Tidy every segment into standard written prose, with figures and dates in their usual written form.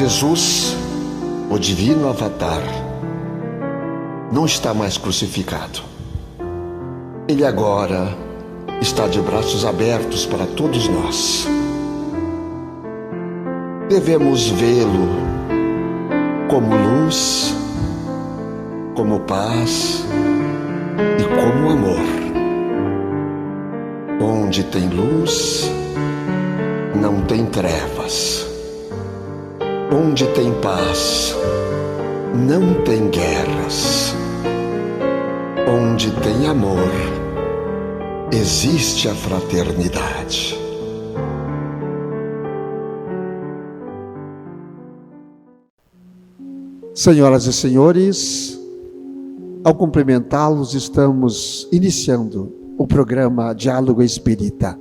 Jesus, o divino Avatar, não está mais crucificado. Ele agora está de braços abertos para todos nós. Devemos vê-lo como luz, como paz e como amor. Onde tem luz, não tem trevas. Onde tem paz, não tem guerras. Onde tem amor, existe a fraternidade. Senhoras e senhores, ao cumprimentá-los, estamos iniciando o programa Diálogo Espírita,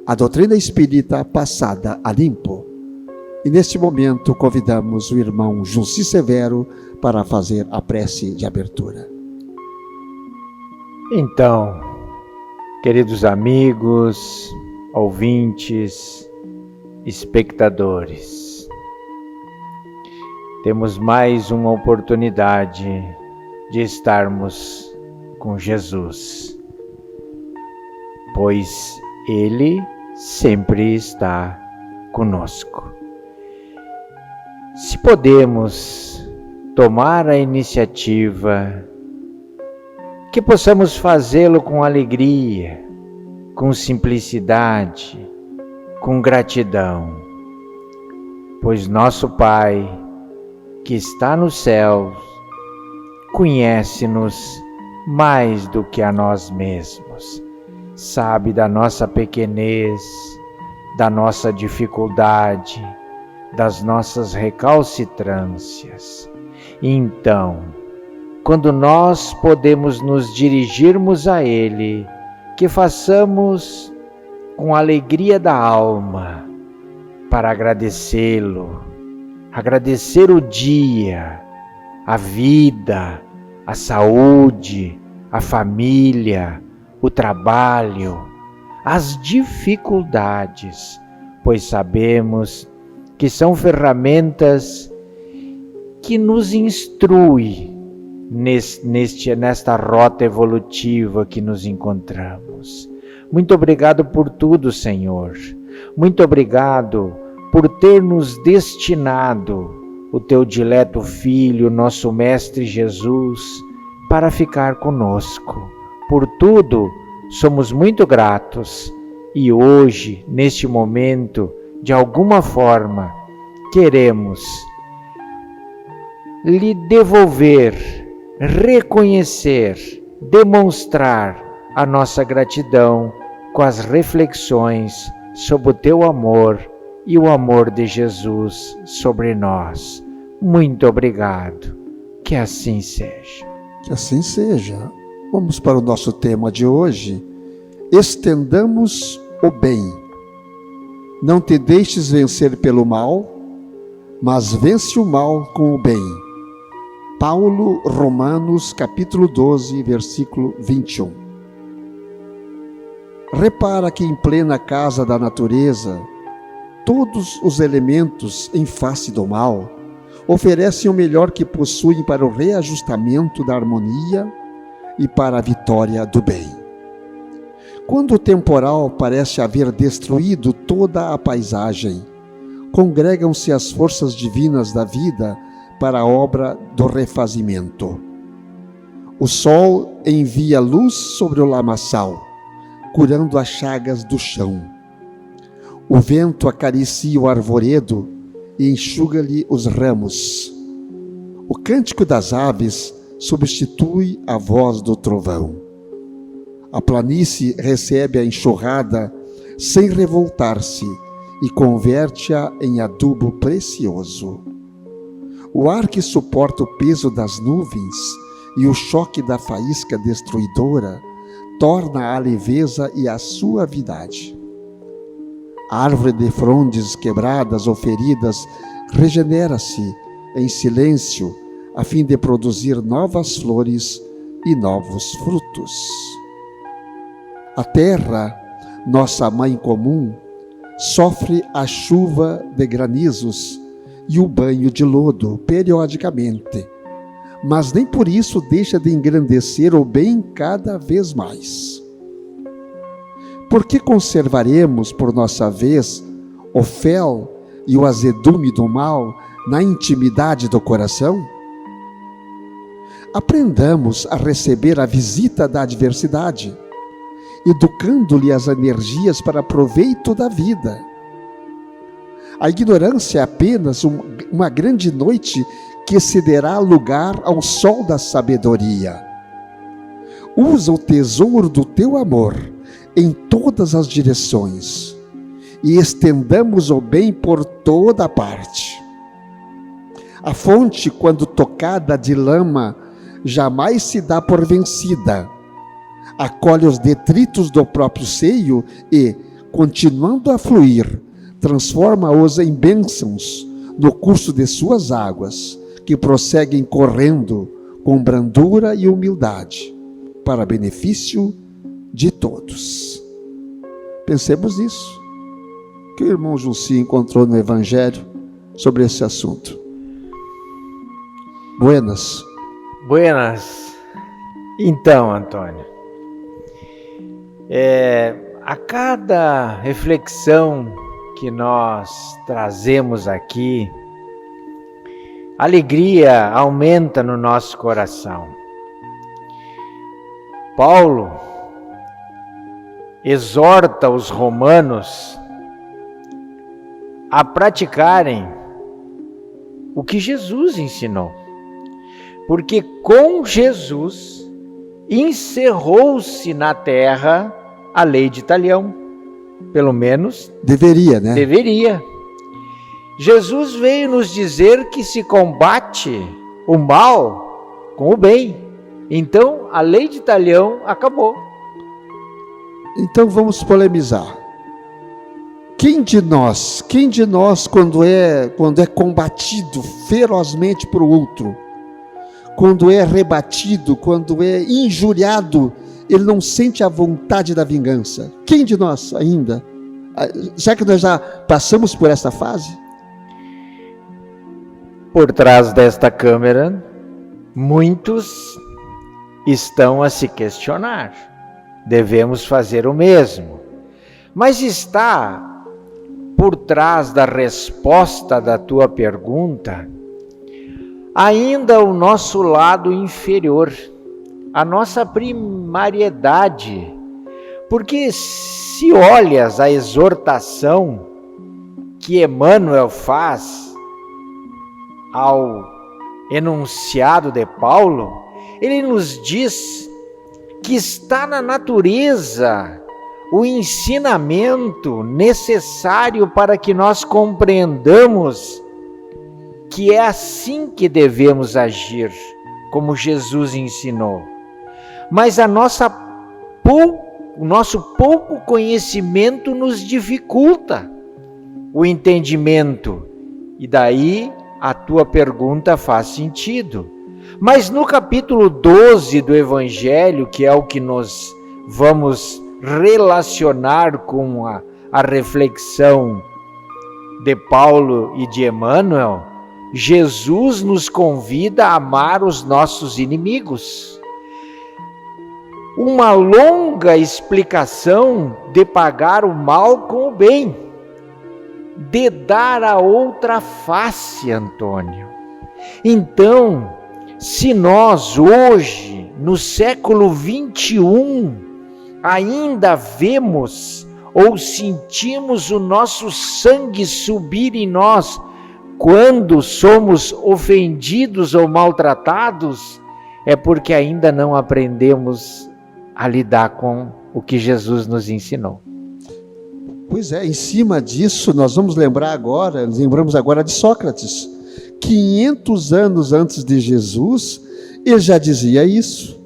a doutrina espírita passada a limpo. E neste momento convidamos o irmão Jussi Severo para fazer a prece de abertura. Então, queridos amigos, ouvintes, espectadores, temos mais uma oportunidade de estarmos com Jesus, pois Ele sempre está conosco. Se podemos tomar a iniciativa, que possamos fazê-lo com alegria, com simplicidade, com gratidão, pois nosso Pai, que está nos céus, conhece-nos mais do que a nós mesmos, sabe da nossa pequenez, da nossa dificuldade, das nossas recalcitrâncias. Então, quando nós podemos nos dirigirmos a Ele, que façamos com alegria da alma para agradecê-lo, agradecer o dia, a vida, a saúde, a família, o trabalho, as dificuldades, pois sabemos que são ferramentas que nos instruem nesta rota evolutiva que nos encontramos. Muito obrigado por tudo, Senhor. Muito obrigado por ter nos destinado o Teu dileto Filho, nosso Mestre Jesus, para ficar conosco. Por tudo, somos muito gratos e hoje, neste momento, de alguma forma, queremos lhe devolver, reconhecer, demonstrar a nossa gratidão com as reflexões sobre o Teu amor e o amor de Jesus sobre nós. Muito obrigado. Que assim seja. Que assim seja. Vamos para o nosso tema de hoje. Estendamos o bem. Não te deixes vencer pelo mal, mas vence o mal com o bem. Paulo, Romanos, capítulo 12, versículo 21. Repara que em plena casa da natureza, todos os elementos em face do mal oferecem o melhor que possuem para o reajustamento da harmonia e para a vitória do bem. Quando o temporal parece haver destruído toda a paisagem, congregam-se as forças divinas da vida para a obra do refazimento. O sol envia luz sobre o lamaçal, curando as chagas do chão. O vento acaricia o arvoredo e enxuga-lhe os ramos. O cântico das aves substitui a voz do trovão. A planície recebe a enxurrada sem revoltar-se e converte-a em adubo precioso. O ar que suporta o peso das nuvens e o choque da faísca destruidora torna a leveza e a suavidade. A árvore de frondes quebradas ou feridas regenera-se em silêncio a fim de produzir novas flores e novos frutos. A terra, nossa mãe comum, sofre a chuva de granizos e o banho de lodo periodicamente, mas nem por isso deixa de engrandecer o bem cada vez mais. Por que conservaremos, por nossa vez, o fel e o azedume do mal na intimidade do coração? Aprendamos a receber a visita da adversidade, educando-lhe as energias para proveito da vida. A ignorância é apenas uma grande noite que cederá lugar ao sol da sabedoria. Usa o tesouro do teu amor em todas as direções e estendamos o bem por toda parte. A fonte, quando tocada de lama, jamais se dá por vencida. Acolhe os detritos do próprio seio e, continuando a fluir, transforma-os em bênçãos no curso de suas águas, que prosseguem correndo com brandura e humildade, para benefício de todos. Pensemos nisso, que o irmão Jussi encontrou no Evangelho sobre esse assunto. Buenas. Então, Antônio, a cada reflexão que nós trazemos aqui, a alegria aumenta no nosso coração. Paulo exorta os romanos a praticarem o que Jesus ensinou, porque com Jesus encerrou-se na terra a lei de Talião, pelo menos deveria, né? Deveria. Jesus veio nos dizer que se combate o mal com o bem. Então, a lei de Talião acabou. Então vamos polemizar. Quem de nós, quando é combatido ferozmente por outro, quando é rebatido, quando é injuriado, ele não sente a vontade da vingança? Quem de nós ainda? Será que nós já passamos por essa fase? Por trás desta câmera, muitos estão a se questionar. Devemos fazer o mesmo. Mas está por trás da resposta da tua pergunta ainda o nosso lado inferior, a nossa primariedade. Porque se olhas a exortação que Emmanuel faz ao enunciado de Paulo, ele nos diz que está na natureza o ensinamento necessário para que nós compreendamos que é assim que devemos agir, como Jesus ensinou. Mas o nosso pouco conhecimento nos dificulta o entendimento, e daí a tua pergunta faz sentido. Mas no capítulo 12 do Evangelho, que é o que nós vamos relacionar com a reflexão de Paulo e de Emmanuel, Jesus nos convida a amar os nossos inimigos. Uma longa explicação de pagar o mal com o bem, de dar a outra face, Antônio. Então, se nós hoje, no século 21, ainda vemos ou sentimos o nosso sangue subir em nós quando somos ofendidos ou maltratados, é porque ainda não aprendemos a lidar com o que Jesus nos ensinou. Pois é, em cima disso nós lembramos agora de Sócrates. 500 anos antes de Jesus, ele já dizia isso,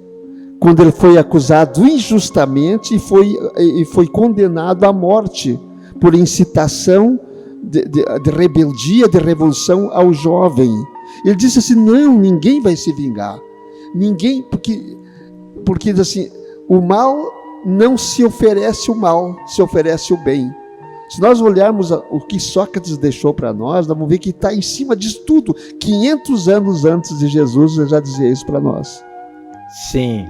quando ele foi acusado injustamente e foi condenado à morte por incitação de rebeldia, de revolução ao jovem. Ele disse assim: não, ninguém vai se vingar, ninguém, porque assim, o mal não se oferece o mal, se oferece o bem. Se nós olharmos o que Sócrates deixou para nós vamos ver que está em cima disso tudo. 500 anos antes de Jesus, ele já dizia isso para nós. Sim,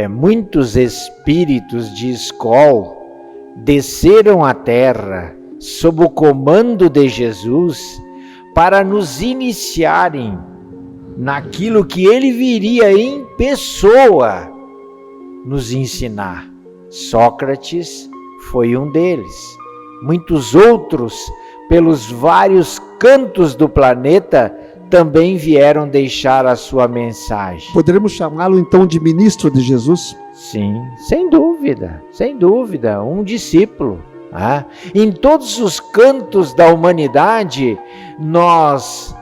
muitos espíritos de Skol desceram à Terra sob o comando de Jesus para nos iniciarem naquilo que ele viria em pessoa nos ensinar. Sócrates foi um deles. Muitos outros, pelos vários cantos do planeta, também vieram deixar a sua mensagem. Poderemos chamá-lo então de ministro de Jesus? Sim, sem dúvida, um discípulo. Em todos os cantos da humanidade, nós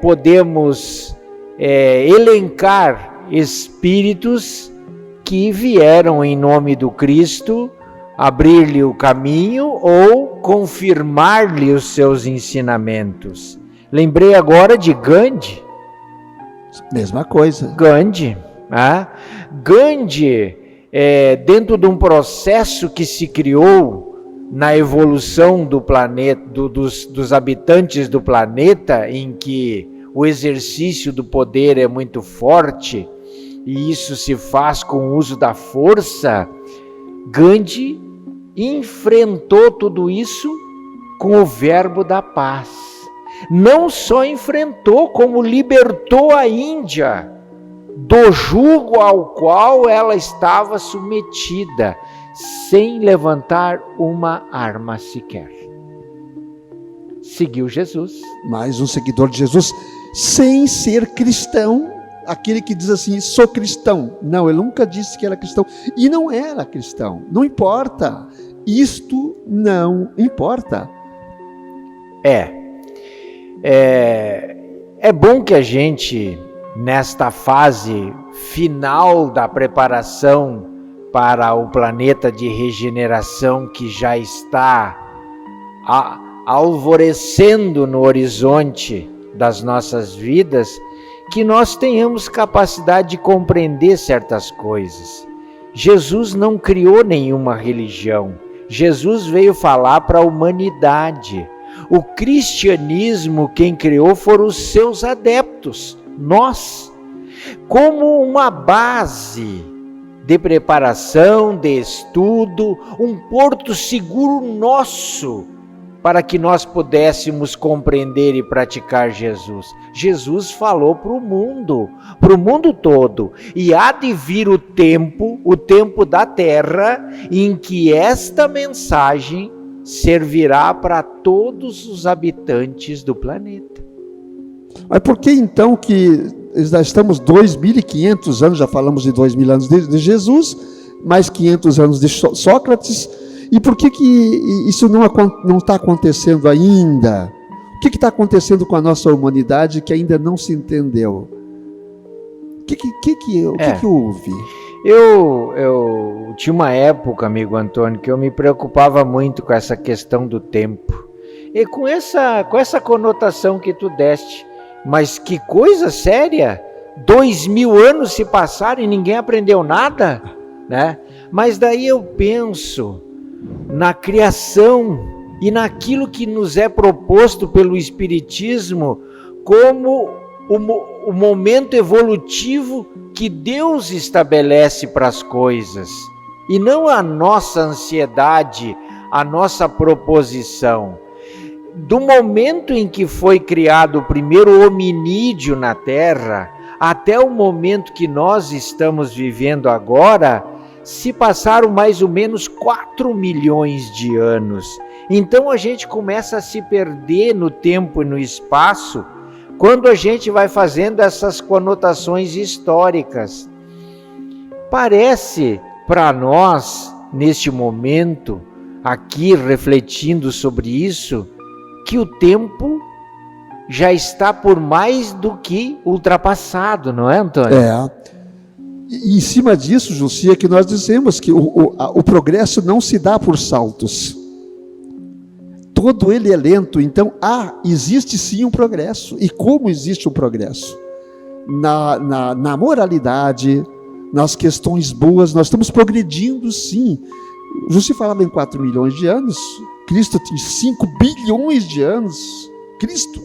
podemos elencar espíritos que vieram em nome do Cristo abrir-lhe o caminho ou confirmar-lhe os seus ensinamentos. Lembrei agora de Gandhi. Mesma coisa. Gandhi, dentro de um processo que se criou na evolução do planeta, dos habitantes do planeta, em que o exercício do poder é muito forte, e isso se faz com o uso da força, Gandhi enfrentou tudo isso com o verbo da paz. Não só enfrentou, como libertou a Índia do jugo ao qual ela estava submetida, sem levantar uma arma sequer. Seguiu Jesus. Mais um seguidor de Jesus, sem ser cristão. Aquele que diz assim, sou cristão. Não, ele nunca disse que era cristão. E não era cristão. Não importa. Isto não importa. É bom que a gente, nesta fase final da preparação para o planeta de regeneração que já está alvorecendo no horizonte das nossas vidas, que nós tenhamos capacidade de compreender certas coisas. Jesus não criou nenhuma religião. Jesus veio falar para a humanidade. O cristianismo, quem criou foram os seus adeptos, nós, como uma base de preparação, de estudo, um porto seguro nosso, para que nós pudéssemos compreender e praticar Jesus. Jesus falou para o mundo todo, e há de vir o tempo da terra, em que esta mensagem servirá para todos os habitantes do planeta. Mas por que então que já estamos 2.500 anos, já falamos de 2.000 anos de Jesus, mais 500 anos de Sócrates, e por que isso não está acontecendo ainda? O que está acontecendo com a nossa humanidade que ainda não se entendeu? O que houve? Eu tinha uma época, amigo Antônio, que eu me preocupava muito com essa questão do tempo. E com essa conotação que tu deste. Mas que coisa séria! 2000 anos se passaram e ninguém aprendeu nada, né? Mas daí eu penso na criação e naquilo que nos é proposto pelo Espiritismo como o momento evolutivo que Deus estabelece para as coisas, e não a nossa ansiedade, a nossa proposição. Do momento em que foi criado o primeiro hominídeo na Terra, até o momento que nós estamos vivendo agora, se passaram mais ou menos 4 milhões de anos. Então a gente começa a se perder no tempo e no espaço, quando a gente vai fazendo essas conotações históricas. Parece para nós, neste momento, aqui refletindo sobre isso, que o tempo já está por mais do que ultrapassado, não é, Antônio? E em cima disso, Jussi, é que nós dizemos que o progresso não se dá por saltos. Todo ele é lento, então existe sim um progresso. E como existe um progresso? Na moralidade, nas questões boas, nós estamos progredindo sim. Jussi falava em 4 milhões de anos, Cristo tem 5 bilhões de anos. Cristo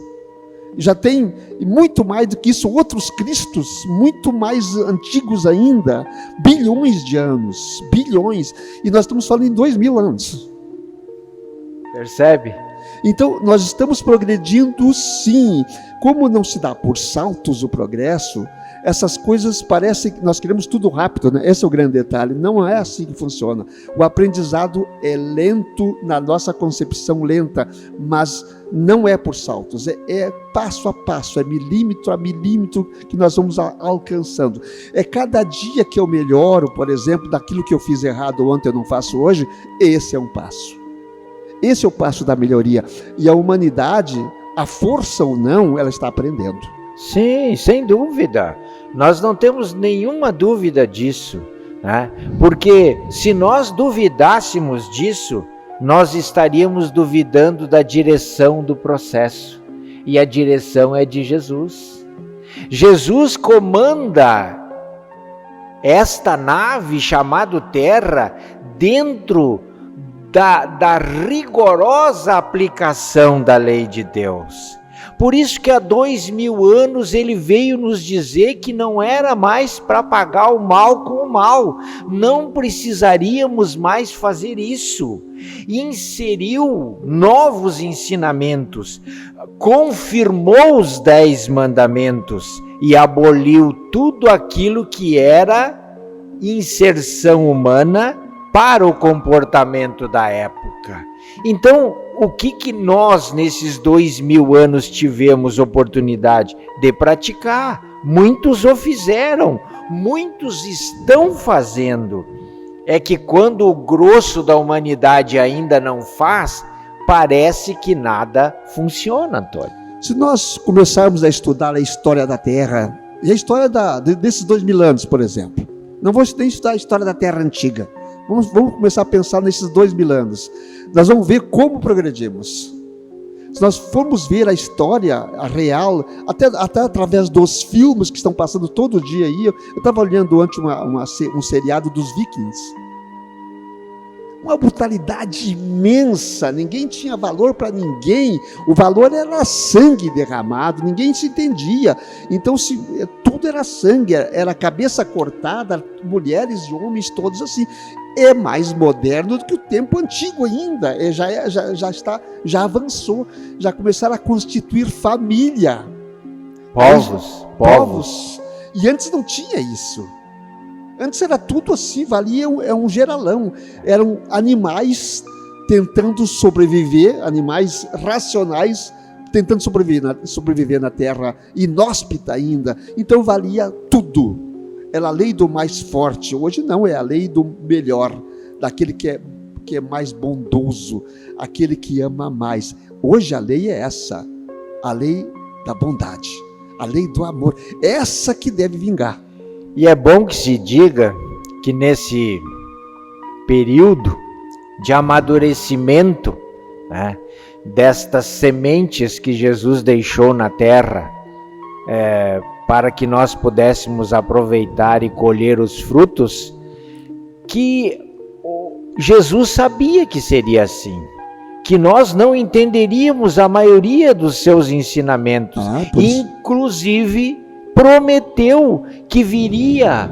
já tem muito mais do que isso, outros Cristos, muito mais antigos ainda, bilhões de anos, bilhões, e nós estamos falando em 2000 anos. Percebe? Então, nós estamos progredindo sim. Como não se dá por saltos o progresso, essas coisas parecem que nós queremos tudo rápido, né? Esse é o grande detalhe. Não é assim que funciona. O aprendizado é lento, na nossa concepção lenta, mas não é por saltos, é passo a passo, é milímetro a milímetro que nós vamos alcançando. É cada dia que eu melhoro, por exemplo, daquilo que eu fiz errado ontem eu não faço hoje, esse é um passo. Esse é o passo da melhoria. E a humanidade, a força ou não, ela está aprendendo. Sim, sem dúvida. Nós não temos nenhuma dúvida disso, né? Porque se nós duvidássemos disso, nós estaríamos duvidando da direção do processo. E a direção é de Jesus. Jesus comanda esta nave chamada Terra dentro da rigorosa aplicação da lei de Deus. Por isso que há 2000 anos ele veio nos dizer que não era mais para pagar o mal com o mal, não precisaríamos mais fazer isso. Inseriu novos ensinamentos, confirmou os 10 mandamentos e aboliu tudo aquilo que era inserção humana para o comportamento da época. Então, o que nós, nesses 2000 anos, tivemos oportunidade de praticar? Muitos o fizeram, muitos estão fazendo. É que quando o grosso da humanidade ainda não faz, parece que nada funciona, Antônio. Se nós começarmos a estudar a história da Terra, e a história desses 2000 anos, por exemplo, não vou nem estudar a história da Terra antiga, vamos começar a pensar nesses 2000 anos. Nós vamos ver como progredimos. Se nós formos ver a história, a real, até através dos filmes que estão passando todo dia aí, eu estava olhando antes um seriado dos Vikings. Uma brutalidade imensa, ninguém tinha valor para ninguém, o valor era sangue derramado, ninguém se entendia. Então tudo era sangue, era cabeça cortada, mulheres e homens todos assim. É mais moderno do que o tempo antigo ainda, já avançou, já começaram a constituir família. Povos. E antes não tinha isso. Antes era tudo assim, valia um geralão. Eram animais tentando sobreviver, animais racionais tentando sobreviver na terra inóspita ainda. Então valia tudo. Era a lei do mais forte. Hoje não, é a lei do melhor, daquele que é mais bondoso, aquele que ama mais. Hoje a lei é essa, a lei da bondade, a lei do amor. Essa que deve vingar. E é bom que se diga que nesse período de amadurecimento, né, destas sementes que Jesus deixou na terra, para que nós pudéssemos aproveitar e colher os frutos, que Jesus sabia que seria assim, que nós não entenderíamos a maioria dos seus ensinamentos, inclusive prometeu que viria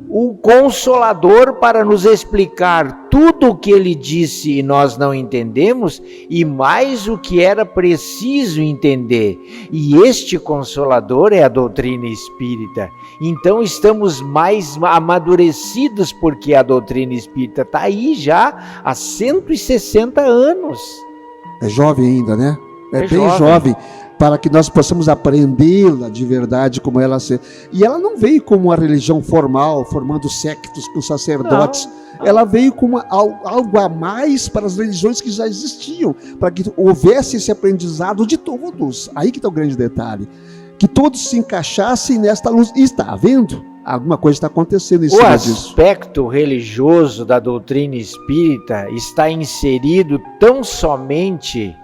o Consolador para nos explicar tudo o que ele disse e nós não entendemos, e mais o que era preciso entender. E este Consolador é a doutrina espírita. Então estamos mais amadurecidos, porque a doutrina espírita está aí já há 160 anos. É jovem ainda, né? É bem jovem. Para que nós possamos aprendê-la de verdade como ela ser. E ela não veio como uma religião formal, formando sectos com sacerdotes. Não. Ela veio como algo a mais para as religiões que já existiam, para que houvesse esse aprendizado de todos. Aí que está o grande detalhe. Que todos se encaixassem nesta luz. E está havendo? Alguma coisa está acontecendo em cima disso. O aspecto religioso da doutrina espírita está inserido tão somente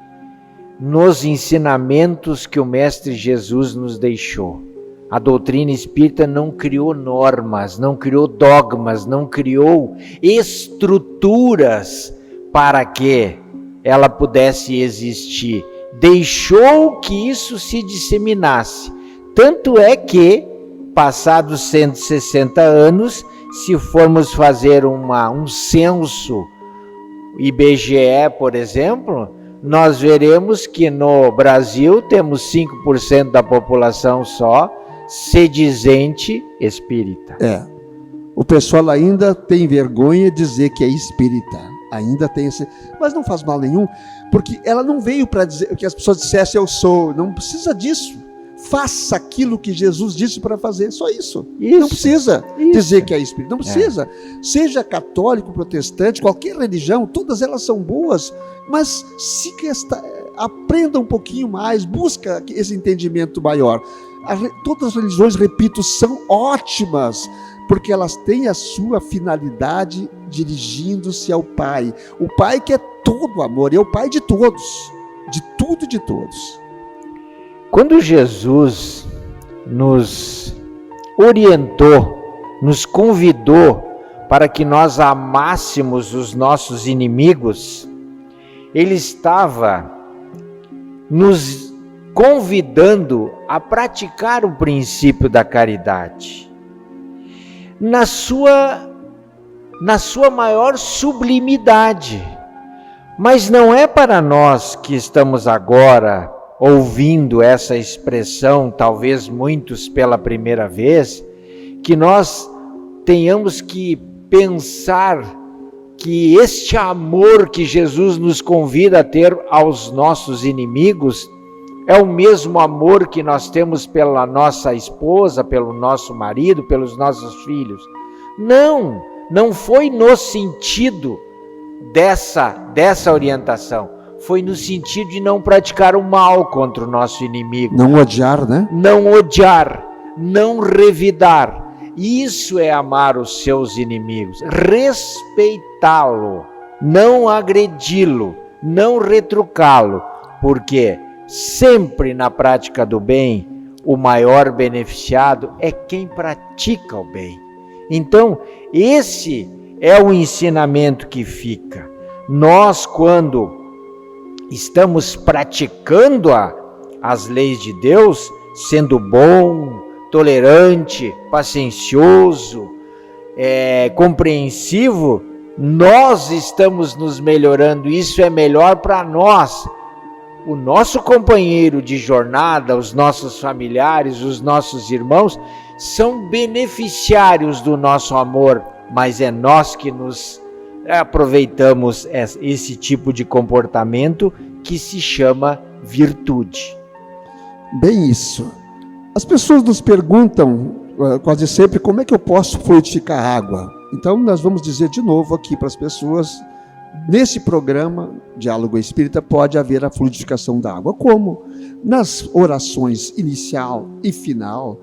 nos ensinamentos que o Mestre Jesus nos deixou. A doutrina espírita não criou normas, não criou dogmas, não criou estruturas para que ela pudesse existir. Deixou que isso se disseminasse. Tanto é que, passados 160 anos, se formos fazer um censo IBGE, por exemplo, nós veremos que no Brasil temos 5% da população só se dizente espírita. O pessoal ainda tem vergonha de dizer que é espírita. Ainda tem esse... Mas não faz mal nenhum, porque ela não veio para dizer que as pessoas dissessem eu sou. Não precisa disso. Faça aquilo que Jesus disse para fazer, só isso. Não precisa dizer que é espírita, não precisa. Seja católico, protestante, qualquer religião, todas elas são boas, mas aprenda um pouquinho mais, busca esse entendimento maior. Todas as religiões, repito, são ótimas, porque elas têm a sua finalidade dirigindo-se ao Pai. O Pai que é todo amor, é o Pai de todos, de tudo e de todos. Quando Jesus nos orientou, nos convidou para que nós amássemos os nossos inimigos, Ele estava nos convidando a praticar o princípio da caridade, na sua maior sublimidade. Mas não é para nós que estamos agora ouvindo essa expressão, talvez muitos pela primeira vez, que nós tenhamos que pensar que este amor que Jesus nos convida a ter aos nossos inimigos é o mesmo amor que nós temos pela nossa esposa, pelo nosso marido, pelos nossos filhos. Não foi no sentido dessa orientação. Foi no sentido de não praticar o mal contra o nosso inimigo. Não odiar, né? Não odiar, não revidar. Isso é amar os seus inimigos. Respeitá-lo, não agredi-lo, não retrucá-lo. Porque sempre na prática do bem, o maior beneficiado é quem pratica o bem. Então, esse é o ensinamento que fica. Nós, quando estamos praticando as leis de Deus, sendo bom, tolerante, paciencioso, compreensivo, nós estamos nos melhorando. Isso é melhor para nós. O nosso companheiro de jornada, os nossos familiares, os nossos irmãos, são beneficiários do nosso amor, mas é nós que nos aproveitamos esse tipo de comportamento que se chama virtude. Bem isso. As pessoas nos perguntam quase sempre como é que eu posso fluidificar a água. Então nós vamos dizer de novo aqui para as pessoas, nesse programa Diálogo Espírita pode haver a fluidificação da água. Como? Nas orações inicial e final,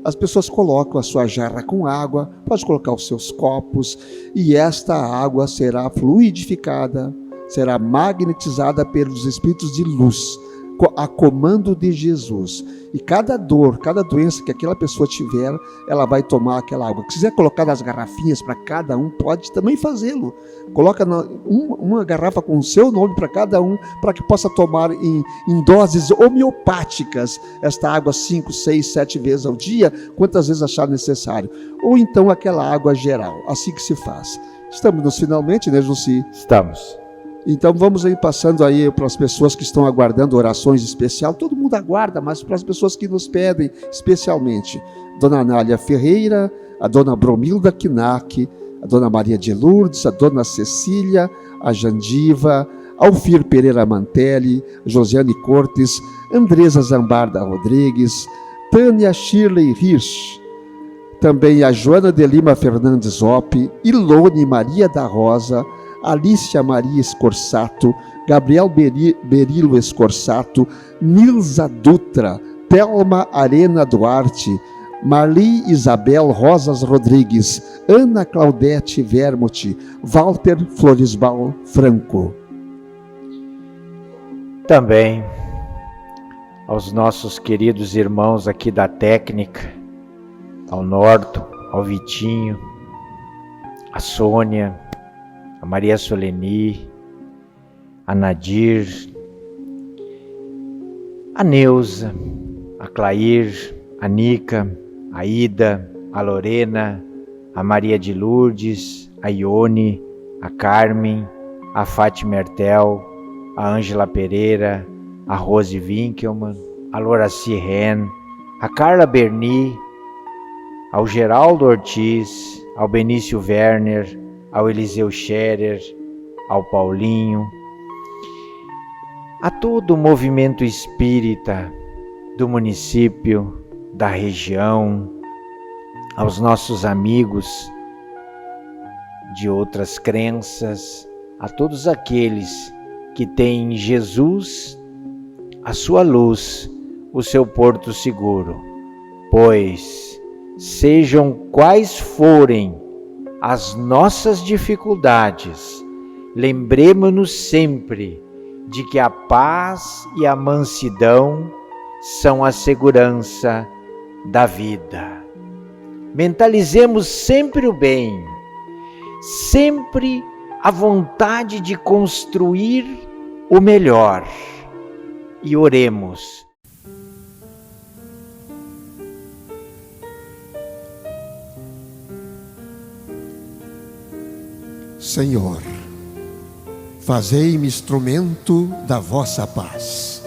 as pessoas colocam a sua jarra com água, pode colocar os seus copos, e esta água será fluidificada, será magnetizada pelos espíritos de luz, a comando de Jesus. E cada dor, cada doença que aquela pessoa tiver, ela vai tomar aquela água. Se quiser colocar nas garrafinhas para cada um, pode também fazê-lo. Coloca uma garrafa com o seu nome para cada um, para que possa tomar em doses homeopáticas esta água 5, 6, 7 vezes ao dia, quantas vezes achar necessário. Ou então aquela água geral, assim que se faz. Estamos nos finalmente, né, Jussi? Estamos. Então vamos aí passando aí para as pessoas que estão aguardando orações especiais. Todo mundo aguarda, mas para as pessoas que nos pedem especialmente. Dona Anália Ferreira, a Dona Bromilda Knack, a Dona Maria de Lourdes, a Dona Cecília, a Jandiva, Alfir Pereira Mantelli, Josiane Cortes, Andresa Zambarda Rodrigues, Tânia Shirley Hirsch, também a Joana de Lima Fernandes Opp, Ilone Maria da Rosa, Alícia Maria Escorsato, Gabriel Berilo Escorsato, Nilza Dutra, Thelma Arena Duarte, Marli Isabel Rosas Rodrigues, Ana Claudete Vermute, Walter Floresbal Franco. Também aos nossos queridos irmãos aqui da técnica, ao Norton, ao Vitinho, a Sônia, a Maria Soleni, a Nadir, a Neuza, a Clair, a Nica, a Ida, a Lorena, a Maria de Lourdes, a Ione, a Carmen, a Fátima Ertel, a Ângela Pereira, a Rose Winkelmann, a Loraci Ren, a Carla Berni, ao Geraldo Ortiz, ao Benício Werner, ao Eliseu Scherer, ao Paulinho, a todo o movimento espírita do município, da região, aos nossos amigos de outras crenças, a todos aqueles que têm em Jesus a sua luz, o seu porto seguro, pois sejam quais forem as nossas dificuldades, lembremos-nos sempre de que a paz e a mansidão são a segurança da vida. Mentalizemos sempre o bem, sempre a vontade de construir o melhor e oremos. Senhor, fazei-me instrumento da vossa paz.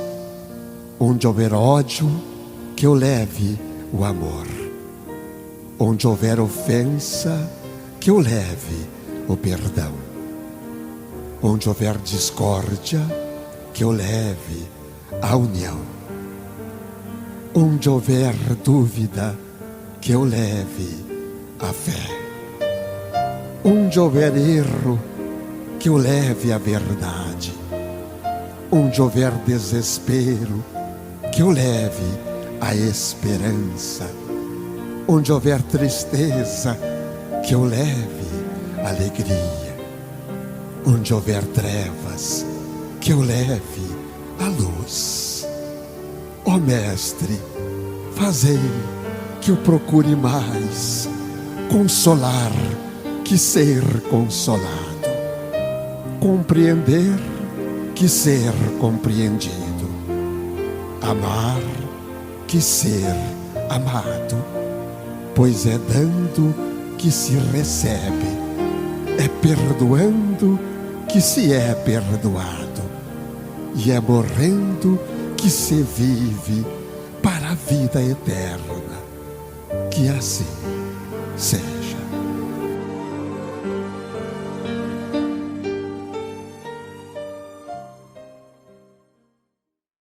Onde houver ódio, que eu leve o amor. Onde houver ofensa, que eu leve o perdão. Onde houver discórdia, que eu leve a união. Onde houver dúvida, que eu leve a fé. Onde houver erro, que eu leve a verdade. Onde houver desespero, que eu leve a esperança. Onde houver tristeza, que eu leve a alegria. Onde houver trevas, que eu leve a luz. Ó Mestre, fazei que eu procure mais consolar que ser consolado, compreender que ser compreendido, amar que ser amado, pois é dando que se recebe, é perdoando que se é perdoado, e é morrendo que se vive para a vida eterna. Que assim seja.